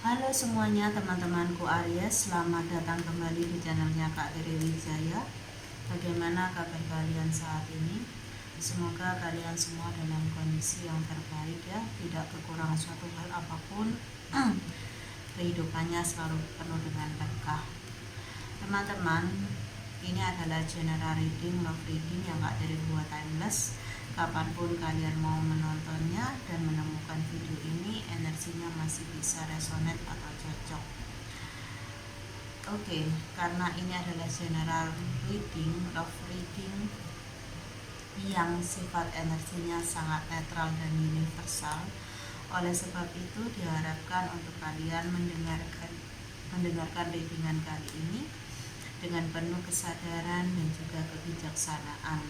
Halo semuanya teman-temanku Aries, selamat datang kembali di channelnya Kak Riri Wijaya. Bagaimana kabar kalian saat ini? Semoga kalian semua dalam kondisi yang terbaik ya, tidak kekurangan suatu hal apapun. Kehidupannya selalu penuh dengan berkah. Teman-teman, ini adalah general reading, love reading yang Kak Riri buat timeless. Kapanpun kalian mau menontonnya dan menemukan video ini, energinya masih bisa resonate atau cocok. Oke, karena ini adalah general reading, love reading yang sifat energinya sangat netral dan universal. Oleh sebab itu diharapkan untuk kalian mendengarkan readingan kali ini dengan penuh kesadaran dan juga kebijaksanaan.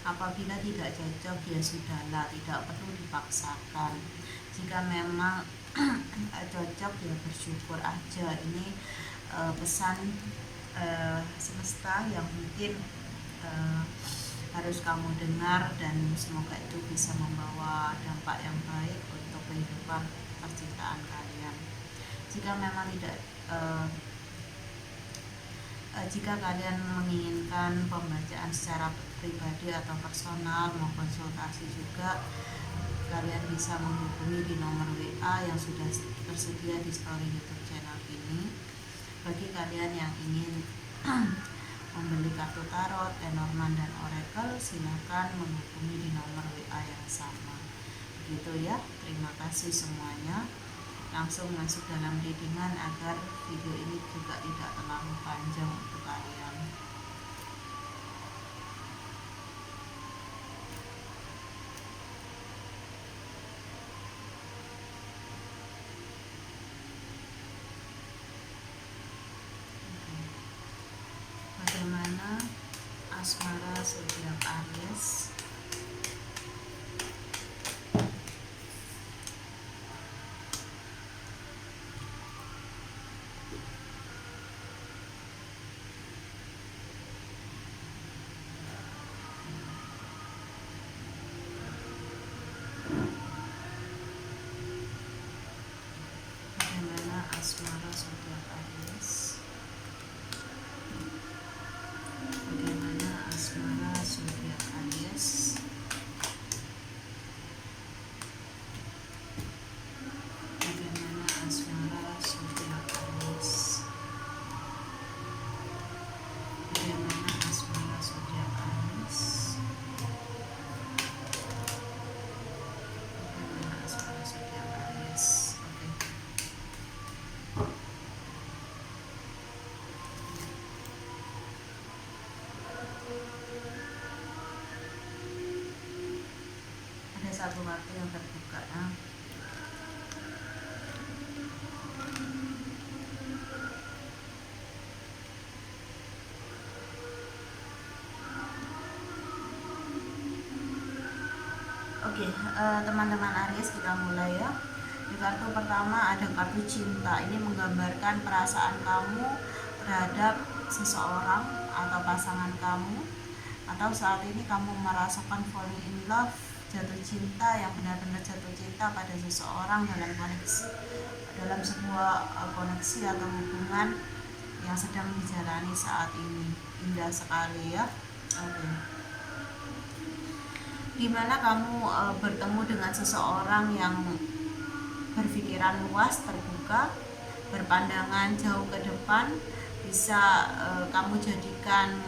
Apabila tidak cocok ya sudahlah, tidak perlu dipaksakan. Jika memang cocok ya bersyukur aja. Ini pesan semesta yang mungkin harus kamu dengar, dan semoga itu bisa membawa dampak yang baik untuk kehidupan percintaan kalian. Jika memang tidak jika kalian menginginkan pembacaan secara pribadi atau personal, mau konsultasi juga, kalian bisa menghubungi di nomor WA yang sudah tersedia di story YouTube channel ini. Bagi kalian yang ingin membeli kartu tarot, Lenormand dan Oracle, silakan menghubungi di nomor WA yang sama. Begitu ya, terima kasih semuanya. Langsung masuk dalam readingan agar video ini juga tidak terlalu panjang untuk kalian. Bagaimana asmara zodiak Aries? Asmara zodiak Aries. Bagaimana asmara zodiak Aries? Bagaimana asmara zodiak Aries? Bagaimana asmara zodiak Aries? Bagaimana asmara zodiak Aries? Satu kartu yang terbuka ya. Oke, teman-teman Aries, kita mulai ya. Di kartu pertama ada kartu cinta. Ini menggambarkan perasaan kamu terhadap seseorang atau pasangan kamu, atau saat ini kamu merasakan falling in love, jatuh cinta, yang benar-benar jatuh cinta pada seseorang dalam sebuah koneksi atau hubungan yang sedang dijalani saat ini. Indah sekali ya. Oke. Dimana kamu bertemu dengan seseorang yang berpikiran luas, terbuka, berpandangan jauh ke depan, bisa kamu jadikan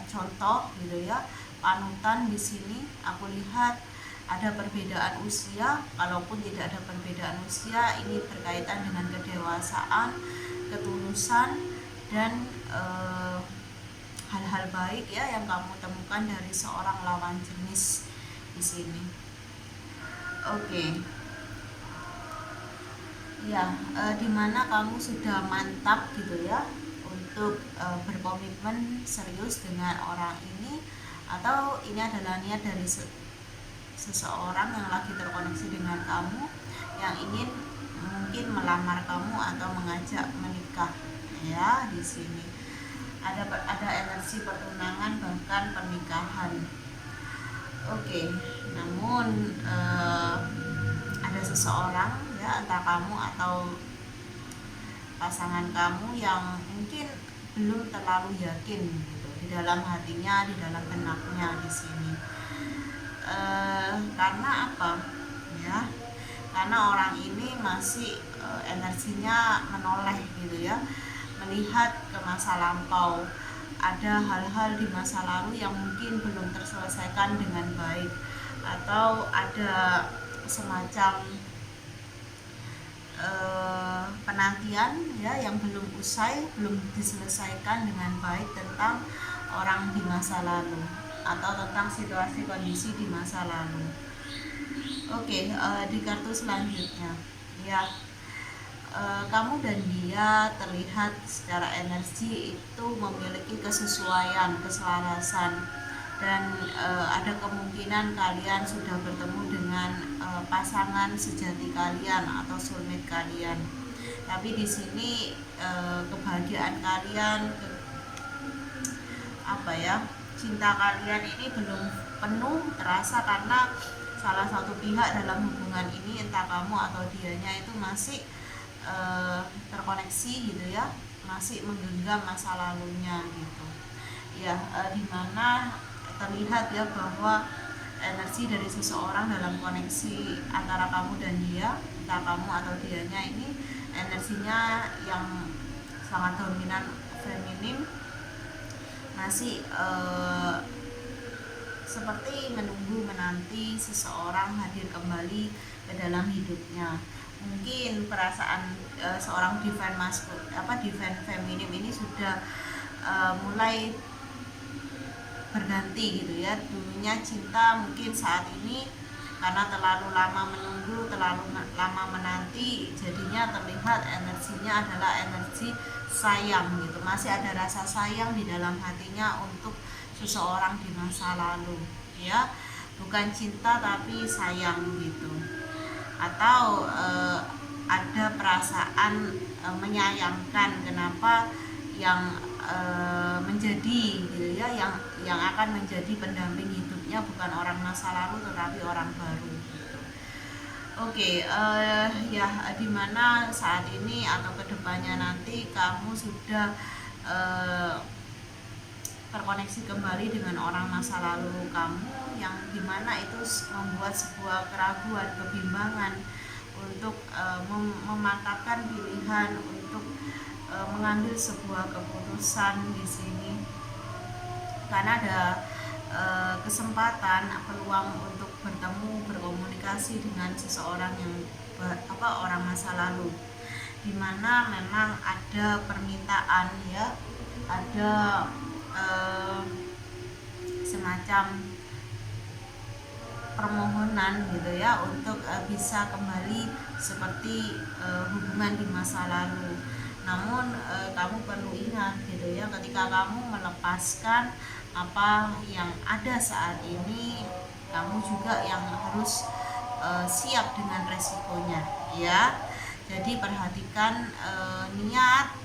contoh gitu ya, panutan. Di sini aku lihat ada perbedaan usia. Kalaupun tidak ada perbedaan usia, ini berkaitan dengan kedewasaan, ketulusan, dan hal-hal baik ya yang kamu temukan dari seorang lawan jenis di sini. Oke. Ya, dimana kamu sudah mantap gitu ya untuk berkomitmen serius dengan orang ini, atau ini adalah niat dari seseorang yang lagi terkoneksi dengan kamu, yang ingin mungkin melamar kamu atau mengajak menikah ya. Di sini ada energi pertunangan bahkan pernikahan. Oke, namun ada seseorang ya ya, entah kamu atau pasangan kamu yang mungkin belum terlalu yakin gitu di dalam hatinya, di dalam benaknya di sini. Karena apa? Ya, karena orang ini masih energinya menoleh gitu ya, melihat ke masa lampau. Ada hal-hal di masa lalu yang mungkin belum terselesaikan dengan baik, atau ada semacam penantian ya yang belum usai, belum diselesaikan dengan baik tentang orang di masa lalu atau tentang situasi kondisi di masa lalu. Oke, di kartu selanjutnya ya, kamu dan dia terlihat secara energi itu memiliki kesesuaian, keselarasan, dan ada kemungkinan kalian sudah bertemu dengan pasangan sejati kalian atau soulmate kalian. Tapi di sini kebahagiaan kalian, cinta kalian ini belum penuh terasa karena salah satu pihak dalam hubungan ini, entah kamu atau dianya, itu masih terkoneksi gitu ya, masih menggenggam masa lalunya gitu ya, dimana terlihat ya bahwa energi dari seseorang dalam koneksi antara kamu dan dia, entah kamu atau dianya, ini energinya yang sangat dominan feminim, masih seperti menunggu menanti seseorang hadir kembali ke dalam hidupnya. Mungkin perasaan seorang divine feminim ini sudah mulai berganti gitu ya. Dulunya cinta, mungkin saat ini karena terlalu lama menunggu, terlalu lama menanti, jadinya terlihat energinya adalah energi sayang gitu. Masih ada rasa sayang di dalam hatinya untuk seseorang di masa lalu ya, bukan cinta tapi sayang gitu. Atau ada perasaan menyayangkan kenapa yang menjadi gitu ya, yang akan menjadi pendamping hidupnya bukan orang masa lalu tetapi orang baru gitu. Oke, ya, dimana saat ini atau kedepannya nanti kamu sudah terkoneksi kembali dengan orang masa lalu kamu, yang dimana itu membuat sebuah keraguan, kebimbangan untuk memantapkan pilihan, untuk mengambil sebuah keputusan di sini, karena ada kesempatan, peluang untuk bertemu, berkomunikasi dengan seseorang yang orang masa lalu, dimana memang ada permintaan ya, ada semacam permohonan gitu ya untuk bisa kembali seperti hubungan di masa lalu. Namun kamu perlu ingat gitu ya, ketika kamu melepaskan apa yang ada saat ini, kamu juga yang harus siap dengan resikonya ya. Jadi perhatikan niat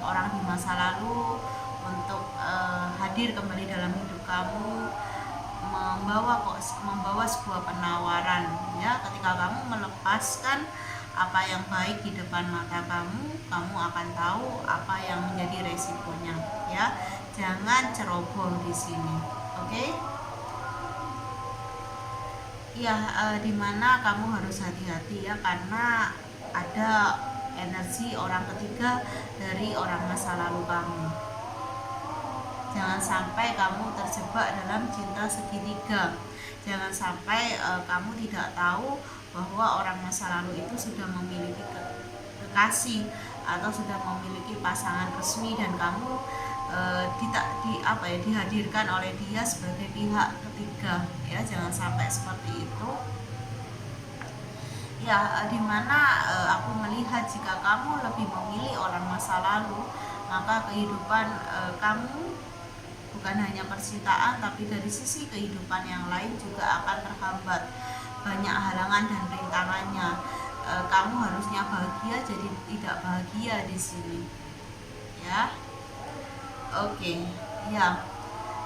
orang di masa lalu untuk hadir kembali dalam hidup kamu, membawa sebuah penawaran ya. Ketika kamu melepaskan apa yang baik di depan mata kamu akan tahu apa yang menjadi resikonya ya. Jangan ceroboh di sini, oke? Ya, dimana kamu harus hati-hati ya, karena ada energi orang ketiga dari orang masa lalu kamu. Jangan sampai kamu terjebak dalam cinta segitiga. Jangan sampai kamu tidak tahu bahwa orang masa lalu itu sudah memiliki kekasih atau sudah memiliki pasangan resmi, dan kamu dihadirkan oleh dia sebagai pihak ketiga ya. Jangan sampai seperti itu ya, dimana aku melihat jika kamu lebih memilih orang masa lalu, maka kehidupan kamu bukan hanya percintaan tapi dari sisi kehidupan yang lain juga akan terhambat, banyak halangan dan rintangannya. Kamu harusnya bahagia jadi tidak bahagia di sini ya. Oke ya,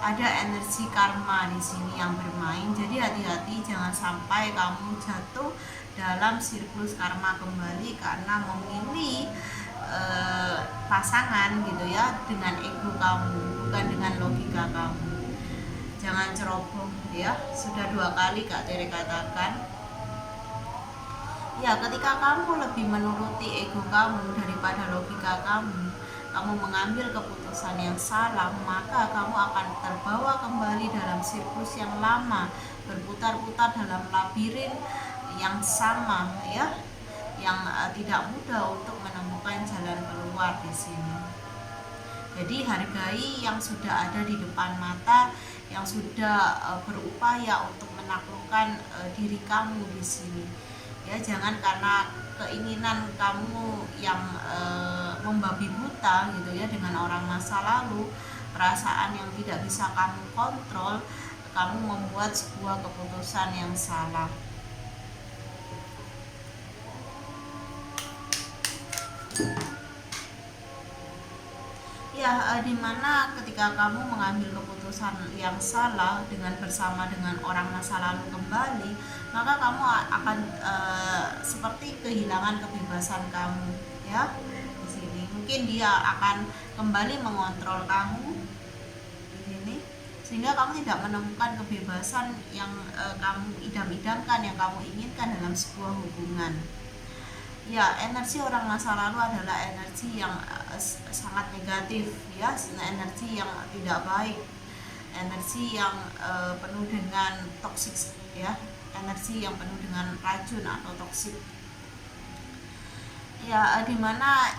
ada energi karma di sini yang bermain. Jadi hati-hati, jangan sampai kamu jatuh dalam siklus karma kembali karena memilih pasangan gitu ya dengan ego kamu, bukan dengan logika kamu. Jangan ceroboh ya. Sudah 2 kali Kak Tere katakan. Ya, ketika kamu lebih menuruti ego kamu daripada logika kamu mengambil keputusan yang salah, maka kamu akan terbawa kembali dalam siklus yang lama, berputar-putar dalam labirin yang sama ya, yang tidak mudah untuk menemukan jalan keluar di sini. Jadi hargai yang sudah ada di depan mata, yang sudah berupaya untuk menaklukkan diri kamu di sini. Ya, jangan karena keinginan kamu yang membabi buta gitu ya dengan orang masa lalu, perasaan yang tidak bisa kamu kontrol, kamu membuat sebuah keputusan yang salah. Ya, dimana ketika kamu mengambil keputusan yang salah dengan bersama dengan orang masa lalu kembali, maka kamu akan seperti kehilangan kebebasan kamu ya di sini. Mungkin dia akan kembali mengontrol kamu di sini, sehingga kamu tidak menemukan kebebasan yang kamu idam-idamkan, yang kamu inginkan dalam sebuah hubungan. Ya, energi orang masa lalu adalah energi yang sangat negatif ya, energi yang tidak baik, energi yang penuh dengan toksik ya, energi yang penuh dengan racun atau toksik. Ya, dimana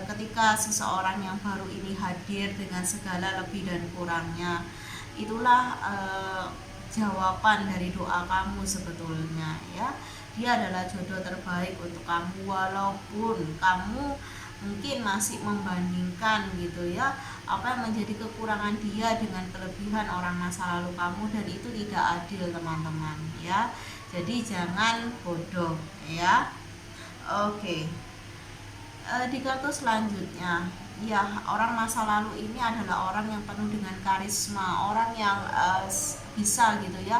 ketika seseorang yang baru ini hadir dengan segala lebih dan kurangnya, itulah jawaban dari doa kamu sebetulnya ya. Dia adalah jodoh terbaik untuk kamu, walaupun kamu mungkin masih membandingkan gitu ya apa yang menjadi kekurangan dia dengan kelebihan orang masa lalu kamu, dan itu tidak adil teman-teman ya. Jadi jangan bodoh ya. Oke. Di kartu selanjutnya ya, orang masa lalu ini adalah orang yang penuh dengan karisma, orang yang bisa gitu ya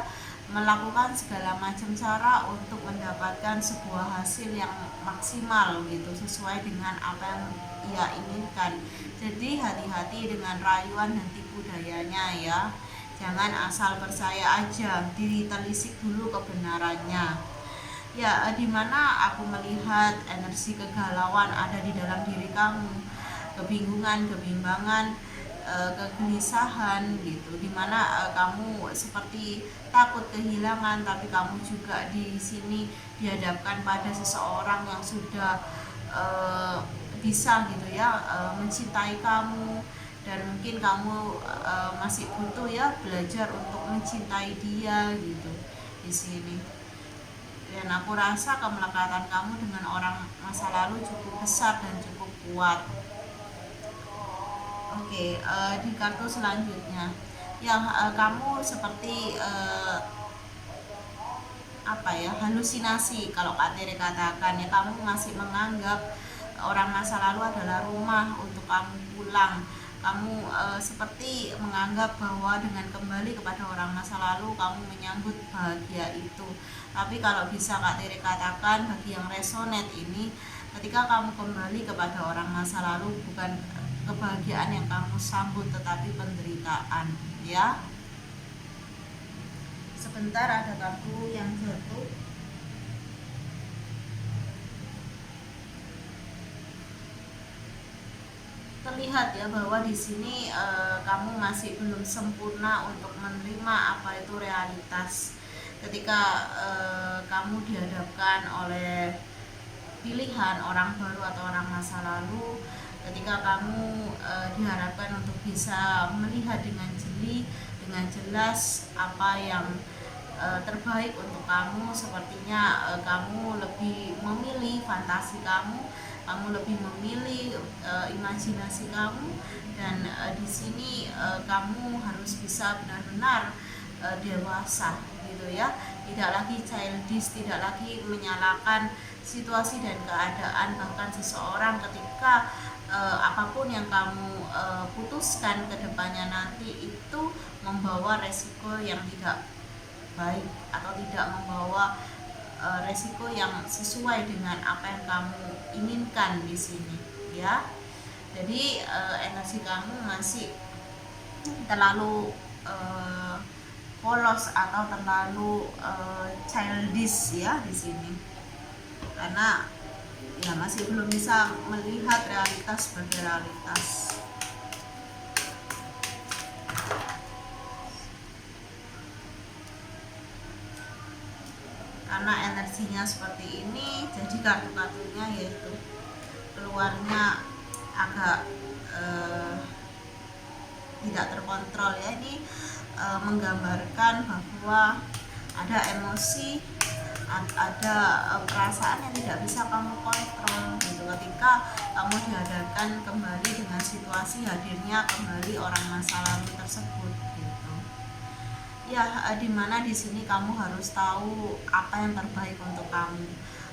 melakukan segala macam cara untuk mendapatkan sebuah hasil yang maksimal gitu, sesuai dengan apa yang ia inginkan. Jadi hati-hati dengan rayuan dan tipu dayanya ya. Jangan asal percaya aja, ditelisik dulu kebenarannya. Ya, dimana aku melihat energi kegalauan ada di dalam diri kamu, kebingungan, kebimbangan, kegelisahan gitu, dimana kamu seperti takut kehilangan, tapi kamu juga di sini dihadapkan pada seseorang yang sudah bisa gitu ya mencintai kamu, dan mungkin kamu masih butuh ya belajar untuk mencintai dia gitu di sini. Dan aku rasa kemelekatan kamu dengan orang masa lalu cukup besar dan cukup kuat. Oke, di kartu selanjutnya yang kamu seperti halusinasi kalau Kak Tere katakan ya, kamu masih menganggap orang masa lalu adalah rumah untuk kamu pulang. Kamu seperti menganggap bahwa dengan kembali kepada orang masa lalu kamu menyambut bahagia itu. Tapi kalau bisa Kak Tere katakan, bagi yang resonate ini, ketika kamu kembali kepada orang masa lalu, bukan kebahagiaan yang kamu sambut tetapi penderitaan ya. Sebentar, ada kartu yang jatuh. Terlihat ya bahwa di sini kamu masih belum sempurna untuk menerima apa itu realitas. Ketika kamu dihadapkan oleh pilihan orang baru atau orang masa lalu, ketika kamu diharapkan untuk bisa melihat dengan jeli, dengan jelas apa yang terbaik untuk kamu, sepertinya kamu lebih memilih fantasi kamu lebih memilih imajinasi kamu, dan di sini kamu harus bisa benar-benar dewasa gitu ya. tidak lagi childish, tidak lagi menyalahkan situasi dan keadaan bahkan seseorang ketika apapun yang kamu putuskan ke depannya nanti itu membawa resiko yang tidak baik atau tidak membawa resiko yang sesuai dengan apa yang kamu inginkan di sini ya. Jadi energi kamu masih terlalu polos atau terlalu childish ya di sini, karena ya masih belum bisa melihat realitas sebagai realitas. Karena energinya seperti ini, jadi kartu-kartunya yaitu keluarnya agak tidak terkontrol ya. Ini menggambarkan bahwa ada emosi, ada perasaan yang tidak bisa kamu kontrol gitu ketika kamu dihadapkan kembali dengan situasi hadirnya kembali orang masa lalu tersebut gitu ya. Dimana di sini kamu harus tahu apa yang terbaik untuk kamu,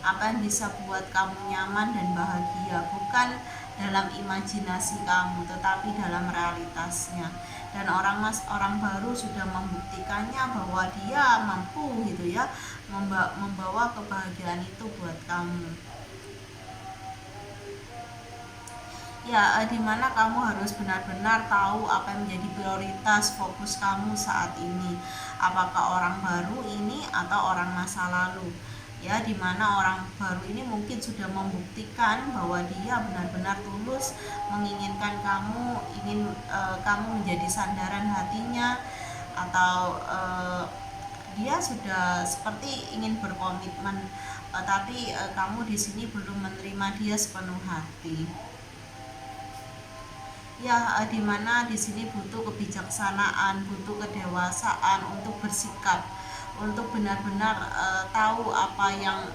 apa yang bisa buat kamu nyaman dan bahagia, bukan dalam imajinasi kamu tetapi dalam realitasnya. Dan orang baru sudah membuktikannya bahwa dia mampu gitu ya membawa kebahagiaan itu buat kamu ya. Dimana kamu harus benar-benar tahu apa yang menjadi prioritas fokus kamu saat ini, apakah orang baru ini atau orang masa lalu ya. Dimana orang baru ini mungkin sudah membuktikan bahwa dia benar-benar tulus menginginkan kamu, ingin kamu menjadi sandaran hatinya, atau dia sudah seperti ingin berkomitmen, tapi kamu di sini belum menerima dia sepenuh hati ya. Dimana di sini butuh kebijaksanaan, butuh kedewasaan untuk bersikap, untuk benar-benar tahu apa yang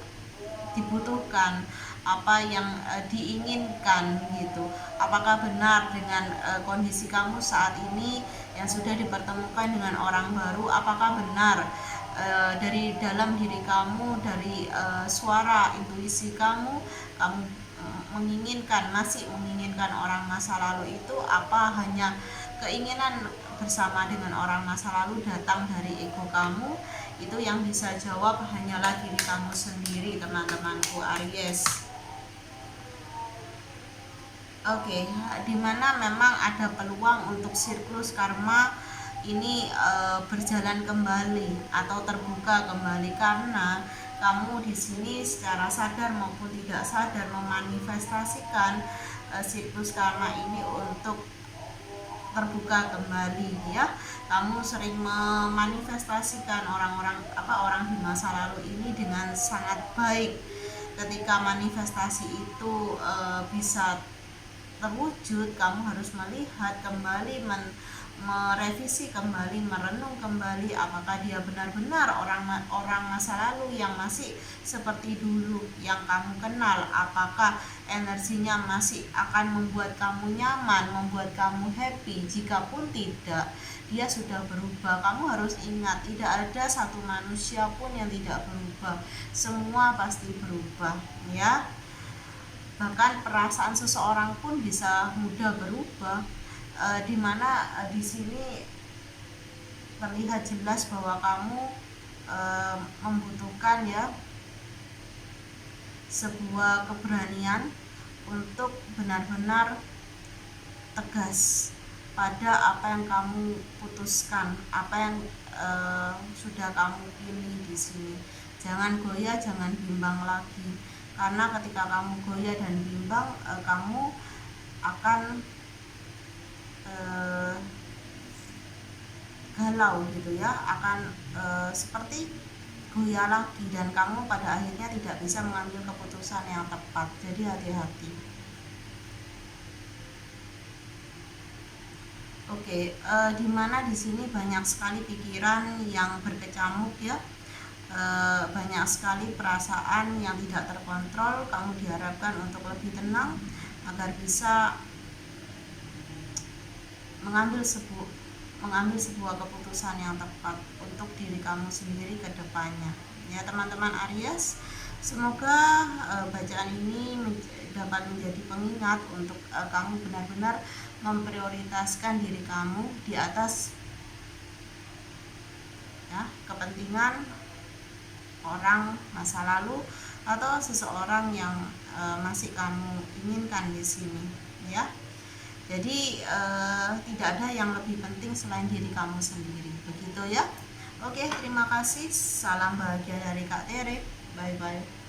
dibutuhkan, apa yang diinginkan gitu. Apakah benar dengan kondisi kamu saat ini yang sudah dipertemukan dengan orang baru, apakah benar dari dalam diri kamu, dari suara intuisi kamu masih menginginkan orang masa lalu itu, apa hanya keinginan bersama dengan orang masa lalu datang dari ego kamu? Itu yang bisa jawab hanyalah diri kamu sendiri, teman-temanku Aries. Oke, dimana memang ada peluang untuk siklus karma ini berjalan kembali atau terbuka kembali, karena kamu di sini secara sadar maupun tidak sadar memanifestasikan siklus karma ini untuk terbuka kembali ya. Kamu sering memanifestasikan orang di masa lalu ini dengan sangat baik. Ketika manifestasi itu bisa terwujud, kamu harus melihat kembali, merevisi kembali, merenung kembali apakah dia benar-benar orang masa lalu yang masih seperti dulu yang kamu kenal, apakah energinya masih akan membuat kamu nyaman, membuat kamu happy. Jikapun tidak, dia sudah berubah. Kamu harus ingat, tidak ada satu manusia pun yang tidak berubah, semua pasti berubah ya. Bahkan perasaan seseorang pun bisa mudah berubah. Dimana di sini terlihat jelas bahwa kamu membutuhkan ya sebuah keberanian untuk benar-benar tegas pada apa yang kamu putuskan, apa yang sudah kamu pilih di sini. Jangan goyah, jangan bimbang lagi, karena ketika kamu goyah dan bimbang, kamu akan galau gitu ya, akan seperti goyah lagi, dan kamu pada akhirnya tidak bisa mengambil keputusan yang tepat. Jadi hati-hati. Oke, dimana di sini banyak sekali pikiran yang berkecamuk ya, banyak sekali perasaan yang tidak terkontrol. Kamu diharapkan untuk lebih tenang agar bisa mengambil mengambil sebuah keputusan yang tepat untuk diri kamu sendiri ke depannya. Ya teman-teman Aries, semoga bacaan ini dapat menjadi pengingat untuk kamu benar-benar memprioritaskan diri kamu di atas ya kepentingan orang masa lalu atau seseorang yang masih kamu inginkan di sini ya. Jadi tidak ada yang lebih penting selain diri kamu sendiri, begitu ya. Oke, terima kasih. Salam bahagia dari Kak Tere. Bye bye.